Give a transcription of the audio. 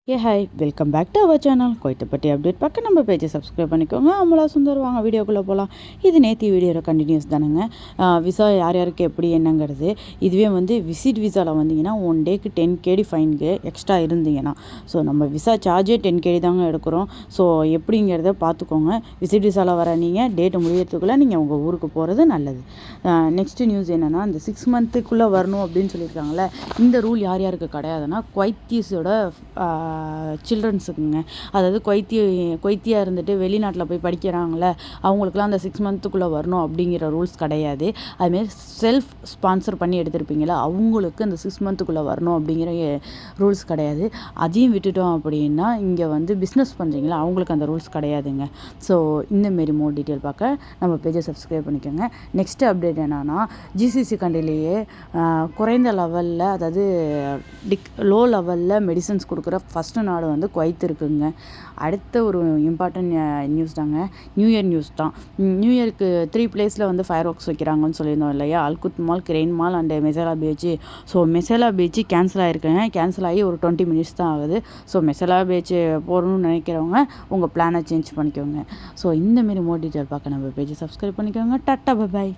Hi welcome back to our channel. குவைத்தை பற்றி update பார்க்க நம்ம பேஜை சப்ஸ்கிரைப் பண்ணிக்கோங்க. அமலா சுந்தர் வாங்க வீடியோக்குள்ளே போகலாம். இது நேற்று வீடியோவில் கண்டினியூஸ் தானுங்க. விசா யார் யாருக்கு எப்படி என்னங்கிறது. இதுவே விசிட் விசாவில் வந்தீங்கன்னா 1 டேக்கு 10 KD ஃபைனுக்கு எக்ஸ்ட்ரா இருந்தீங்கன்னா, ஸோ நம்ம விசா சார்ஜே 10 KD தாங்க எடுக்கிறோம். ஸோ எப்படிங்கிறத பார்த்துக்கோங்க. விசிட் விசாவில் வர நீங்கள் டேட்டு முடியறதுக்குள்ளே நீங்கள் உங்கள் ஊருக்கு போகிறது நல்லது. நெக்ஸ்ட்டு நியூஸ் என்னென்னா, இந்த 6 மந்த்துக்குள்ளே வரணும் அப்படின்னு சொல்லியிருக்காங்களே, இந்த ரூல் யார் யாருக்கு கிடையாதுன்னா குவைத்தீஸோட சில்ட்ரன்ஸுக்குங்க. அதாவது குவைத்தியாக இருந்துட்டு வெளிநாட்டில் போய் படிக்கிறாங்கள, அவங்களுக்குலாம் அந்த 6 மந்த்துக்குள்ளே வரணும் அப்படிங்கிற ரூல்ஸ் கிடையாது. அதுமாரி செல்ஃப் ஸ்பான்சர் பண்ணி எடுத்திருப்பீங்களா, அவங்களுக்கு அந்த 6 மந்த்துக்குள்ளே வரணும் அப்படிங்கிற ரூல்ஸ் கிடையாது. அதையும் விட்டுட்டோம் அப்படின்னா இங்கே பிஸ்னஸ் பண்ணுறீங்களா, அவங்களுக்கு அந்த ரூல்ஸ் கிடையாதுங்க. ஸோ இந்தமாரி மோர் டீட்டெயில் பார்க்க நம்ம பேஜை சப்ஸ்கிரைப் பண்ணிக்கோங்க. நெக்ஸ்ட்டு அப்டேட் என்னென்னா, ஜிசிசி கண்ட்ரிலேயே குறைந்த லெவலில், அதாவது லோ லெவலில் மெடிசன்ஸ் கொடுக்குற ஃபஸ்ட்டு நாடு குவைத் இருக்குங்க. அடுத்த ஒரு இம்பார்ட்டன்ட் நியூஸ் தாங்க, நியூ இயர் நியூஸ் தான். நியூ இயருக்கு 3 பிளேஸில் ஃபயர் ஒர்க்ஸ் வைக்கிறாங்கன்னு சொல்லியிருந்தோம் இல்லையா, அல்குத் மால், கிரெயின் mall and Messila beach. So Messila beach cancel ஆகிருக்குங்க. கேன்சல் ஆகி ஒரு 20 மினிட்ஸ் தான் ஆகுது. ஸோ மெசேலா பீச் போகணும்னு நினைக்கிறவங்க உங்கள் பிளானை சேஞ்ச் பண்ணிக்கோங்க. ஸோ இந்தமாரி மோர் டீட்டெயில் பார்க்க நம்ம பேஜை சப்ஸ்கிரைப் பண்ணிக்கோங்க. Tata by.